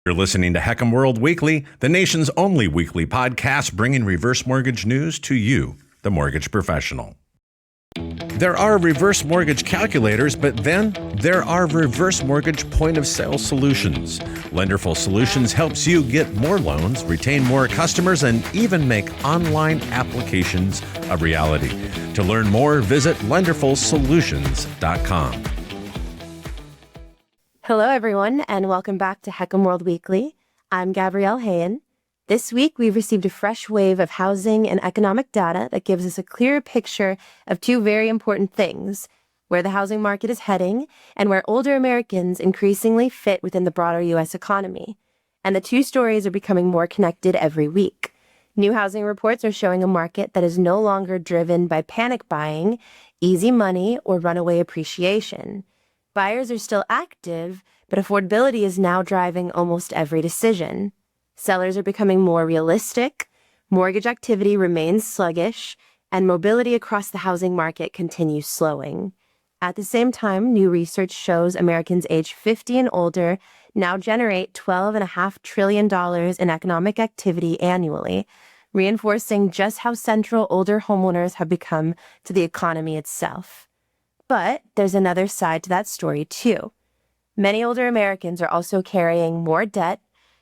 You're listening to HECM World Weekly, the nation's only weekly podcast bringing reverse mortgage news to you, the mortgage professional. There are reverse mortgage calculators, but then there are reverse mortgage point-of-sale solutions. Lenderful Solutions helps you get more loans, retain more customers, and even make online applications a reality. To learn more, visit lenderfulsolutions.com. Hello, everyone, and welcome back to HECM World Weekly. I'm Gabrielle Hayen. This week, we've received a fresh wave of housing and economic data that gives us a clearer picture of two very important things: where the housing market is heading and where older Americans increasingly fit within the broader U.S. economy. And the two stories are becoming more connected every week. New housing reports are showing a market that is no longer driven by panic buying, easy money, or runaway appreciation. Buyers are still active, but affordability is now driving almost every decision. Sellers are becoming more realistic, mortgage activity remains sluggish, and mobility across the housing market continues slowing. At the same time, new research shows Americans age 50 and older now generate $12.5 trillion in economic activity annually, reinforcing just how central older homeowners have become to the economy itself. But there's another side to that story, too. Many older Americans are also carrying more debt,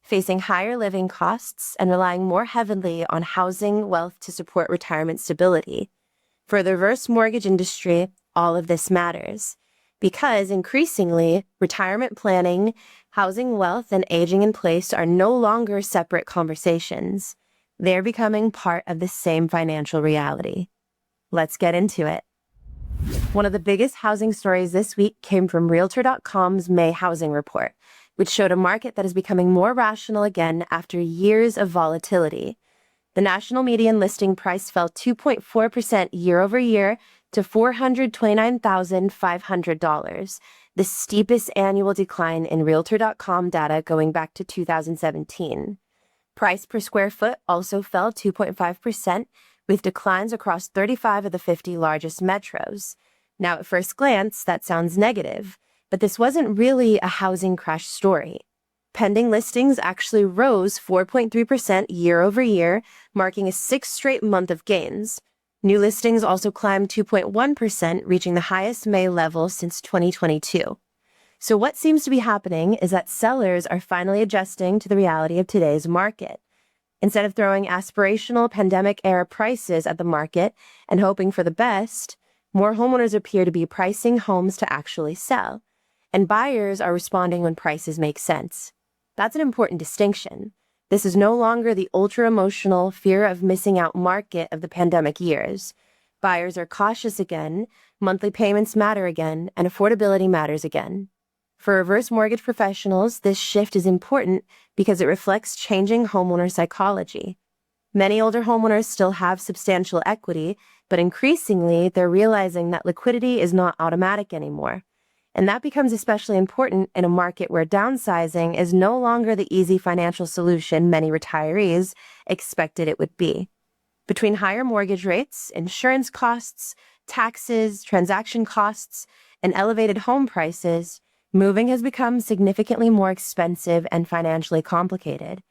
facing higher living costs, and relying more heavily on housing wealth to support retirement stability. For the reverse mortgage industry, all of this matters, because increasingly, retirement planning, housing wealth, and aging in place are no longer separate conversations. They're becoming part of the same financial reality. Let's get into it. One of the biggest housing stories this week came from Realtor.com's May housing report, which showed a market that is becoming more rational again after years of volatility. The national median listing price fell 2.4% year over year to $429,500, the steepest annual decline in Realtor.com data going back to 2017. Price per square foot also fell 2.5%, with declines across 35 of the 50 largest metros. Now, at first glance, that sounds negative, but this wasn't really a housing crash story. Pending listings actually rose 4.3% year over year, marking a sixth straight month of gains. New listings also climbed 2.1%, reaching the highest May level since 2022. So what seems to be happening is that sellers are finally adjusting to the reality of today's market. Instead of throwing aspirational pandemic-era prices at the market and hoping for the best, more homeowners appear to be pricing homes to actually sell, and buyers are responding when prices make sense. That's an important distinction. This is no longer the ultra-emotional fear of missing out market of the pandemic years. Buyers are cautious again, monthly payments matter again, and affordability matters again. For reverse mortgage professionals, this shift is important because it reflects changing homeowner psychology. Many older homeowners still have substantial equity, but increasingly they're realizing that liquidity is not automatic anymore. And that becomes especially important in a market where downsizing is no longer the easy financial solution many retirees expected it would be. Between higher mortgage rates, insurance costs, taxes, transaction costs, and elevated home prices, moving has become significantly more expensive and financially complicated.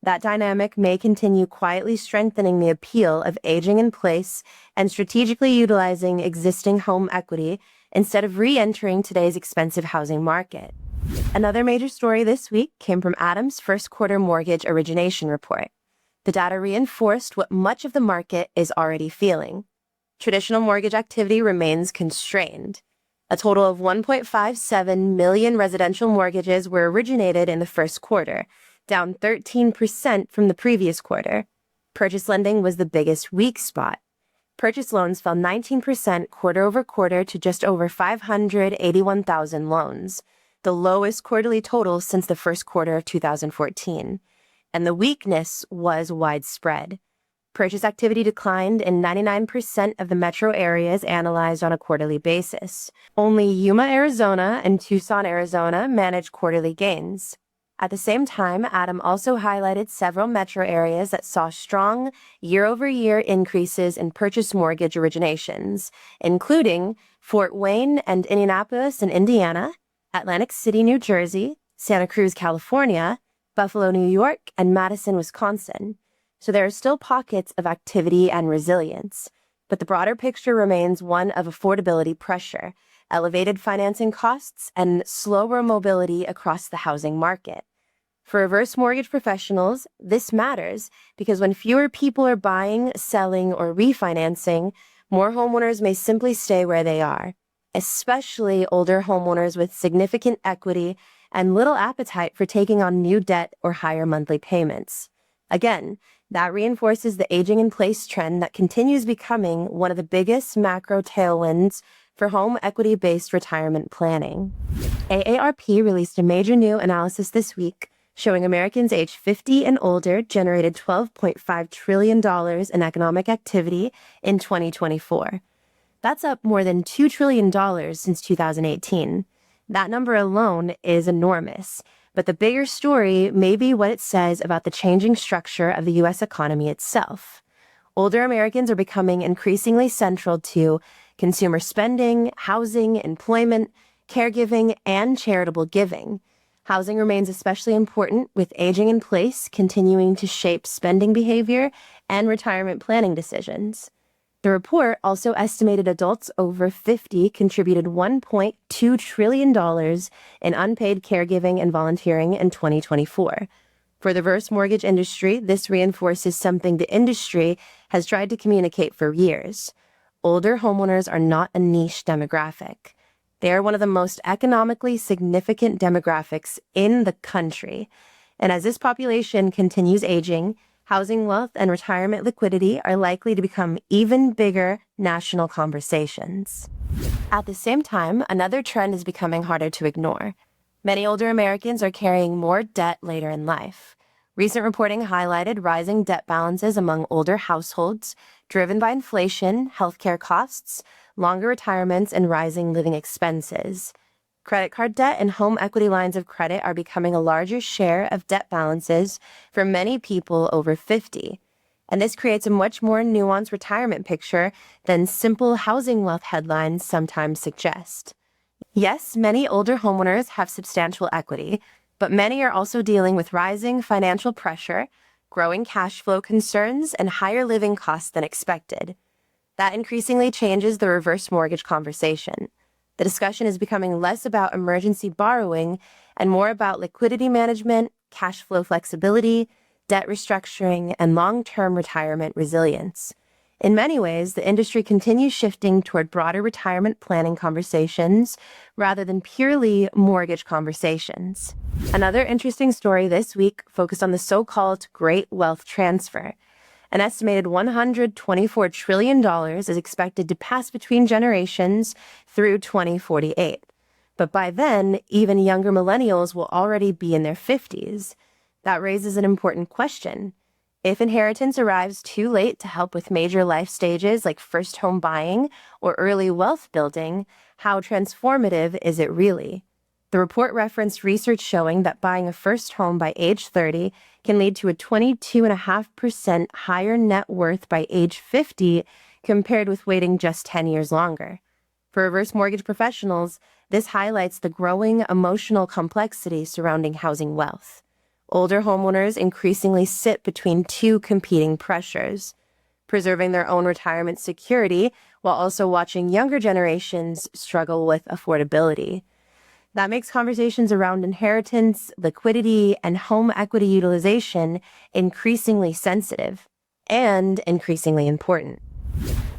That dynamic may continue quietly strengthening the appeal of aging in place and strategically utilizing existing home equity instead of re-entering today's expensive housing market. Another major story this week came from Adam's first quarter mortgage origination report. The data reinforced what much of the market is already feeling. Traditional mortgage activity remains constrained. A total of 1.57 million residential mortgages were originated in the first quarter, down 13% from the previous quarter. Purchase lending was the biggest weak spot. Purchase loans fell 19% quarter over quarter to just over 581,000 loans, the lowest quarterly total since the first quarter of 2014. And the weakness was widespread. Purchase activity declined in 99% of the metro areas analyzed on a quarterly basis. Only Yuma, Arizona and Tucson, Arizona managed quarterly gains. At the same time, Adam also highlighted several metro areas that saw strong year-over-year increases in purchase mortgage originations, including Fort Wayne and Indianapolis in Indiana, Atlantic City, New Jersey, Santa Cruz, California, Buffalo, New York, and Madison, Wisconsin. So there are still pockets of activity and resilience. But the broader picture remains one of affordability pressure, elevated financing costs, and slower mobility across the housing market. For reverse mortgage professionals, this matters because when fewer people are buying, selling, or refinancing, more homeowners may simply stay where they are, especially older homeowners with significant equity and little appetite for taking on new debt or higher monthly payments. Again, that reinforces the aging in place trend that continues becoming one of the biggest macro tailwinds for home equity-based retirement planning. AARP released a major new analysis this week showing Americans aged 50 and older generated $12.5 trillion in economic activity in 2024. That's up more than $2 trillion since 2018. That number alone is enormous. But the bigger story may be what it says about the changing structure of the U.S. economy itself. Older Americans are becoming increasingly central to consumer spending, housing, employment, caregiving, and charitable giving. Housing remains especially important, with aging in place continuing to shape spending behavior and retirement planning decisions. The report also estimated adults over 50 contributed $1.2 trillion in unpaid caregiving and volunteering in 2024. For the reverse mortgage industry, this reinforces something the industry has tried to communicate for years. Older homeowners are not a niche demographic. They are one of the most economically significant demographics in the country. And as this population continues aging, housing wealth and retirement liquidity are likely to become even bigger national conversations. At the same time, another trend is becoming harder to ignore. Many older Americans are carrying more debt later in life. Recent reporting highlighted rising debt balances among older households, driven by inflation, healthcare costs, longer retirements, and rising living expenses. Credit card debt and home equity lines of credit are becoming a larger share of debt balances for many people over 50. And this creates a much more nuanced retirement picture than simple housing wealth headlines sometimes suggest. Yes, many older homeowners have substantial equity, but many are also dealing with rising financial pressure, growing cash flow concerns, and higher living costs than expected. That increasingly changes the reverse mortgage conversation. The discussion is becoming less about emergency borrowing and more about liquidity management, cash flow flexibility, debt restructuring, and long-term retirement resilience. In many ways, the industry continues shifting toward broader retirement planning conversations rather than purely mortgage conversations. Another interesting story this week focused on the so-called Great Wealth Transfer. An estimated $124 trillion is expected to pass between generations through 2048. But by then, even younger millennials will already be in their 50s. That raises an important question. If inheritance arrives too late to help with major life stages like first home buying or early wealth building, how transformative is it really? The report referenced research showing that buying a first home by age 30 can lead to a 22.5% higher net worth by age 50 compared with waiting just 10 years longer. For reverse mortgage professionals, this highlights the growing emotional complexity surrounding housing wealth. Older homeowners increasingly sit between two competing pressures, preserving their own retirement security while also watching younger generations struggle with affordability. That makes conversations around inheritance, liquidity, and home equity utilization increasingly sensitive and increasingly important.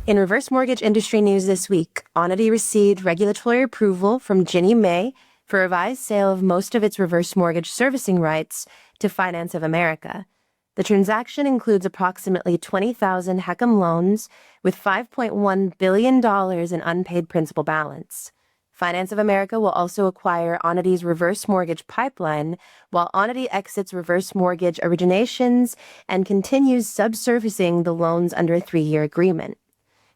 In reverse mortgage industry news this week, Onity received regulatory approval from Ginnie Mae for revised sale of most of its reverse mortgage servicing rights to Finance of America. The transaction includes approximately 20,000 HECM loans with $5.1 billion in unpaid principal balance. Finance of America will also acquire Onity's reverse mortgage pipeline, while Onity exits reverse mortgage originations and continues subservicing the loans under a 3-year agreement.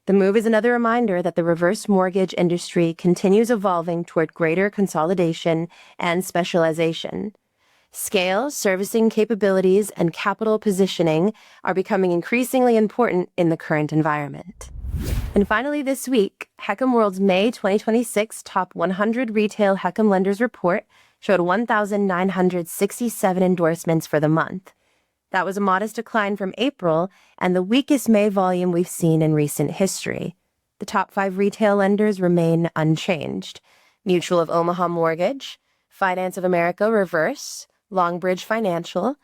The move is another reminder that the reverse mortgage industry continues evolving toward greater consolidation and specialization. Scale, servicing capabilities, and capital positioning are becoming increasingly important in the current environment. And finally this week, HECM World's May 2026 Top 100 Retail HECM Lenders Report showed 1,967 endorsements for the month. That was a modest decline from April and the weakest May volume we've seen in recent history. The top 5 retail lenders remain unchanged: Mutual of Omaha Mortgage, Finance of America Reverse, Longbridge Financial,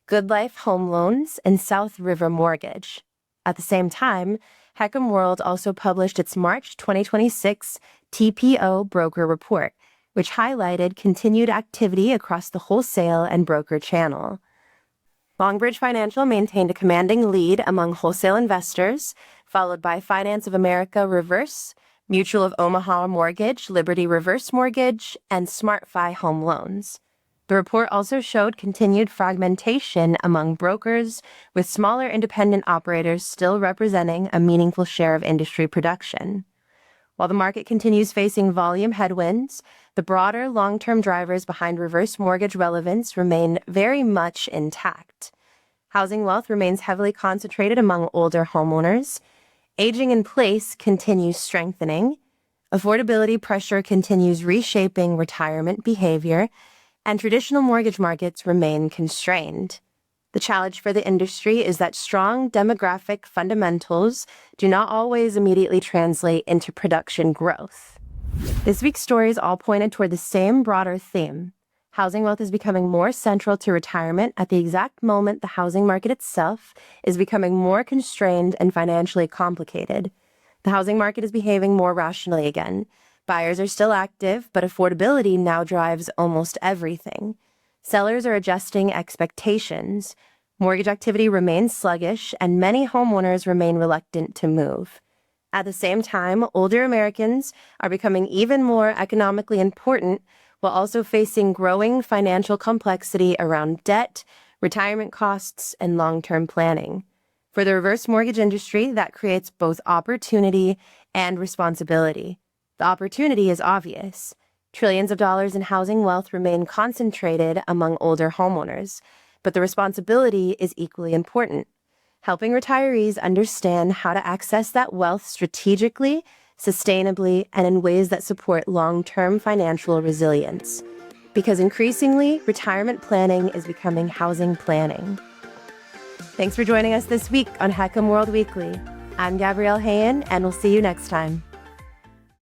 Good Life Home Loans, and South River Mortgage. At the same time, HECM World also published its March 2026 TPO broker report, which highlighted continued activity across the wholesale and broker channel. Longbridge Financial maintained a commanding lead among wholesale investors, followed by Finance of America Reverse, Mutual of Omaha Mortgage, Liberty Reverse Mortgage, and SmartFi Home Loans. The report also showed continued fragmentation among brokers, with smaller independent operators still representing a meaningful share of industry production. While the market continues facing volume headwinds, the broader long-term drivers behind reverse mortgage relevance remain very much intact. Housing wealth remains heavily concentrated among older homeowners. Aging in place continues strengthening. Affordability pressure continues reshaping retirement behavior, and traditional mortgage markets remain constrained. The challenge for the industry is that strong demographic fundamentals do not always immediately translate into production growth. This week's stories all pointed toward the same broader theme. Housing wealth is becoming more central to retirement at the exact moment the housing market itself is becoming more constrained and financially complicated. The housing market is behaving more rationally again. Buyers are still active, but affordability now drives almost everything. Sellers are adjusting expectations. Mortgage activity remains sluggish, and many homeowners remain reluctant to move. At the same time, older Americans are becoming even more economically important while also facing growing financial complexity around debt, retirement costs, and long-term planning. For the reverse mortgage industry, that creates both opportunity and responsibility. The opportunity is obvious. Trillions of dollars in housing wealth remain concentrated among older homeowners, but the responsibility is equally important. Helping retirees understand how to access that wealth strategically, sustainably, and in ways that support long-term financial resilience. Because increasingly, retirement planning is becoming housing planning. Thanks for joining us this week on HECM World Weekly. I'm Gabrielle Hayen, and we'll see you next time.